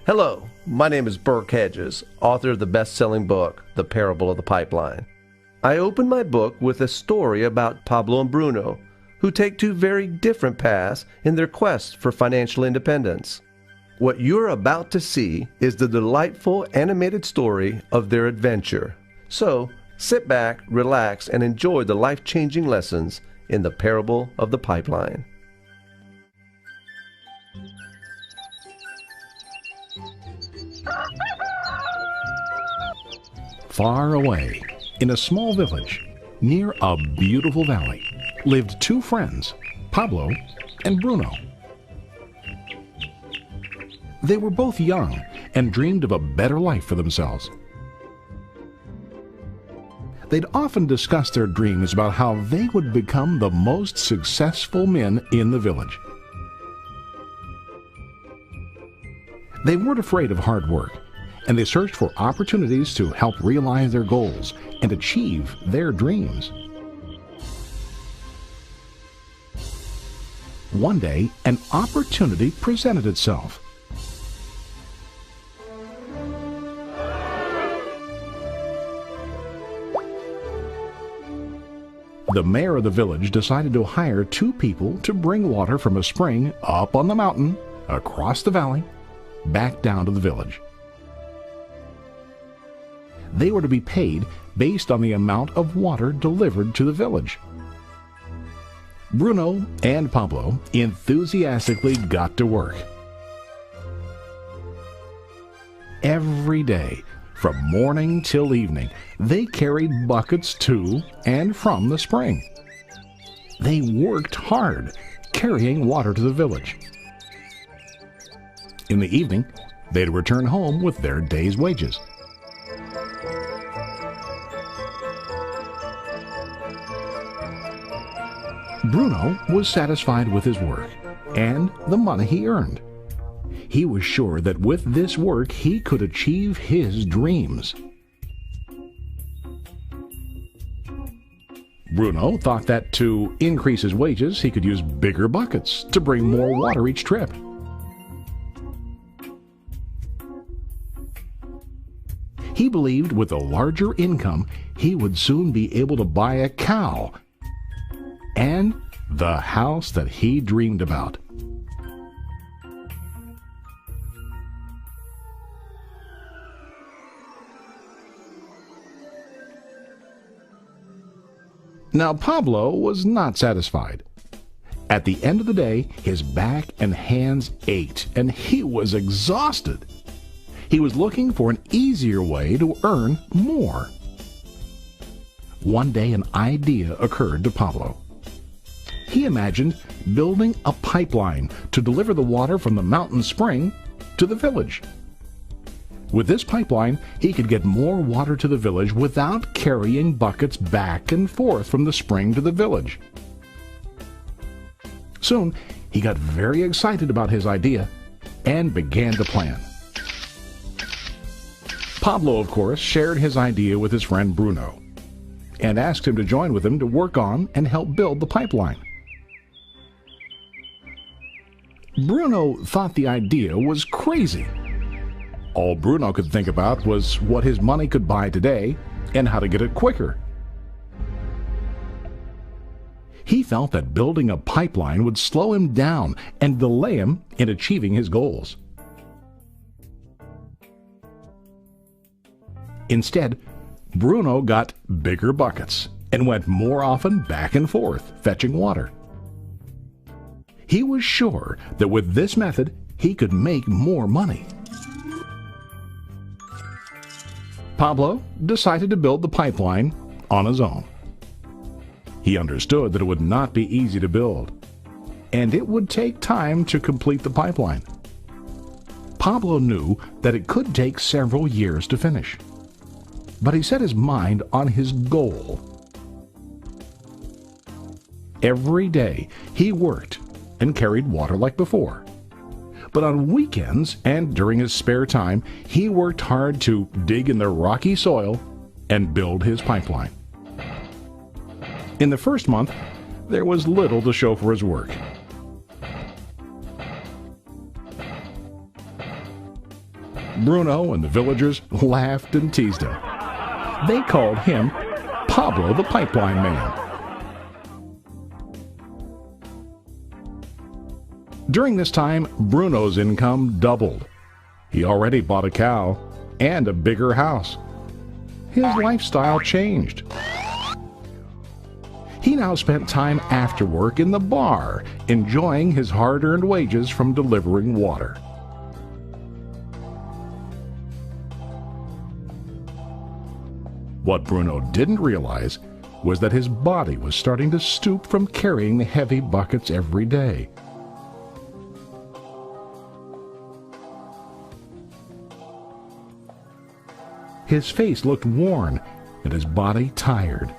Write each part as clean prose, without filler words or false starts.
Hello, my name is Burke Hedges, author of the best-selling book, The Parable of the Pipeline. I open my book with a story about Pablo and Bruno, who take two very different paths in their quest for financial independence. What you're about to see is the delightful animated story of their adventure. So, sit back, relax, and enjoy the life-changing lessons in The Parable of the Pipeline. Far away, in a small village, near a beautiful valley, lived two friends, Pablo and Bruno. They were both young and dreamed of a better life for themselves. They'd often discuss their dreams about how they would become the most successful men in the village. They weren't afraid of hard work, and they searched for opportunities to help realize their goals and achieve their dreams. One day, an opportunity presented itself. The mayor of the village decided to hire two people to bring water from a spring up on the mountain, across the valley, back down to the village. They were to be paid based on the amount of water delivered to the village. Bruno and Pablo enthusiastically got to work. Every day, from morning till evening, they carried buckets to and from the spring. They worked hard, carrying water to the village. In the evening, they'd return home with their day's wages. Bruno was satisfied with his work and the money he earned. He was sure that with this work he could achieve his dreams. Bruno thought that to increase his wages he could use bigger buckets to bring more water each trip. He believed with a larger income he would soon be able to buy a cow and the house that he dreamed about. Now Pablo was not satisfied. At the end of the day, his back and hands ached, and he was exhausted. He was looking for an easier way to earn more. One day an idea occurred to Pablo. He imagined building a pipeline to deliver the water from the mountain spring to the village. With this pipeline, he could get more water to the village without carrying buckets back and forth from the spring to the village. Soon, he got very excited about his idea and began to plan. Pablo, of course, shared his idea with his friend Bruno and asked him to join with him to work on and help build the pipeline. Bruno thought the idea was crazy. All Bruno could think about was what his money could buy today and how to get it quicker. He felt that building a pipeline would slow him down and delay him in achieving his goals. Instead, Bruno got bigger buckets and went more often back and forth fetching water. He was sure that with this method he could make more money. Pablo decided to build the pipeline on his own. He understood that it would not be easy to build, and it would take time to complete the pipeline. Pablo knew that it could take several years to finish, but he set his mind on his goal. Every day he worked and carried water like before. But on weekends and during his spare time, he worked hard to dig in the rocky soil and build his pipeline. In the first month, there was little to show for his work. Bruno and the villagers laughed and teased him. They called him Pablo the Pipeline Man. During this time, Bruno's income doubled. He already bought a cow and a bigger house. His lifestyle changed. He now spent time after work in the bar, enjoying his hard-earned wages from delivering water. What Bruno didn't realize was that his body was starting to stoop from carrying the heavy buckets every day. His face looked worn and his body tired.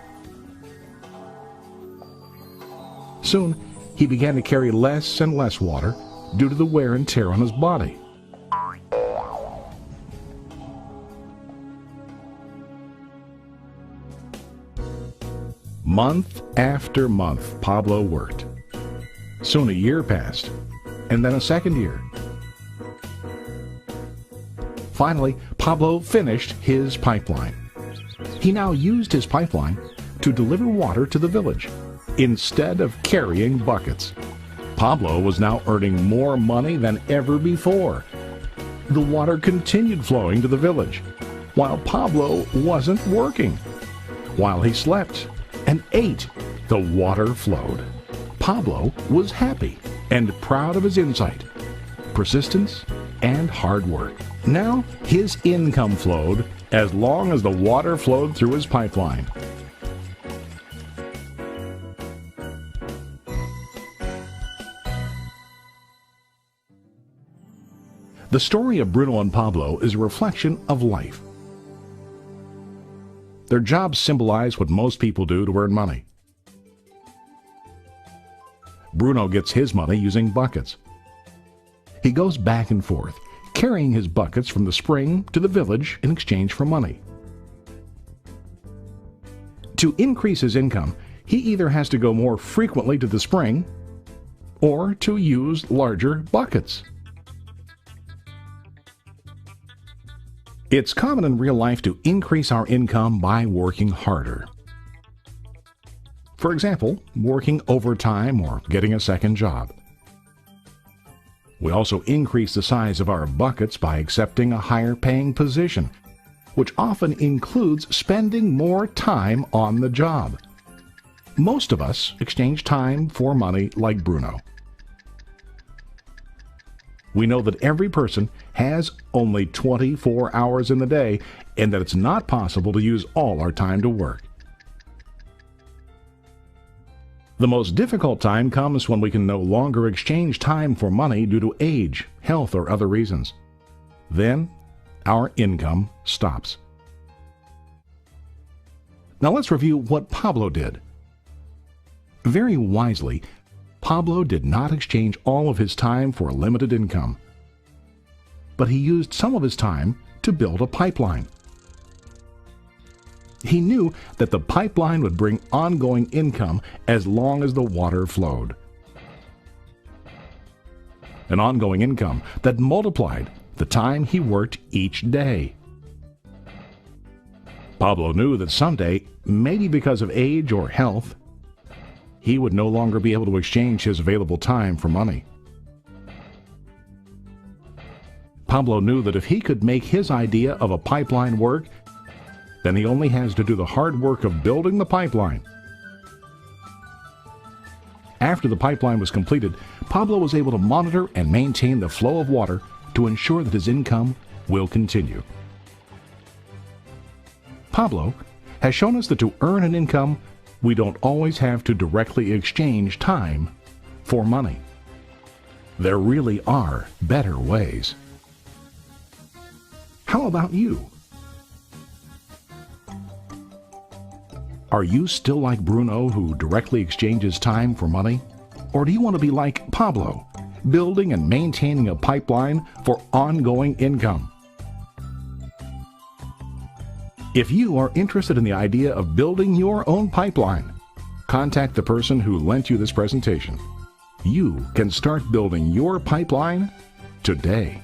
Soon, he began to carry less and less water due to the wear and tear on his body. Month after month, Pablo worked. Soon a year passed, and then a second year. Finally, Pablo finished his pipeline. He now used his pipeline to deliver water to the village instead of carrying buckets. Pablo was now earning more money than ever before. The water continued flowing to the village, while Pablo wasn't working. While he slept and ate, the water flowed. Pablo was happy and proud of his insight, persistence, and hard work. Now his income flowed as long as the water flowed through his pipeline. The story of Bruno and Pablo is a reflection of life. Their jobs symbolize what most people do to earn money. Bruno gets his money using buckets. He goes back and forth, carrying his buckets from the spring to the village in exchange for money. To increase his income, he either has to go more frequently to the spring or to use larger buckets. It's common in real life to increase our income by working harder. For example, working overtime or getting a second job. We also increase the size of our buckets by accepting a higher paying position, which often includes spending more time on the job. Most of us exchange time for money like Bruno. We know that every person has only 24 hours in the day and that it's not possible to use all our time to work. The most difficult time comes when we can no longer exchange time for money due to age, health, or other reasons. Then, our income stops. Now let's review what Pablo did. Very wisely, Pablo did not exchange all of his time for a limited income, but he used some of his time to build a pipeline. He knew that the pipeline would bring ongoing income as long as the water flowed. An ongoing income that multiplied the time he worked each day. Pablo knew that someday, maybe because of age or health, he would no longer be able to exchange his available time for money. Pablo knew that if he could make his idea of a pipeline work, then he only has to do the hard work of building the pipeline. After the pipeline was completed, Pablo was able to monitor and maintain the flow of water to ensure that his income will continue. Pablo has shown us that to earn an income, we don't always have to directly exchange time for money. There really are better ways. How about you? Are you still like Bruno, who directly exchanges time for money? Or do you want to be like Pablo, building and maintaining a pipeline for ongoing income? If you are interested in the idea of building your own pipeline, contact the person who lent you this presentation. You can start building your pipeline today.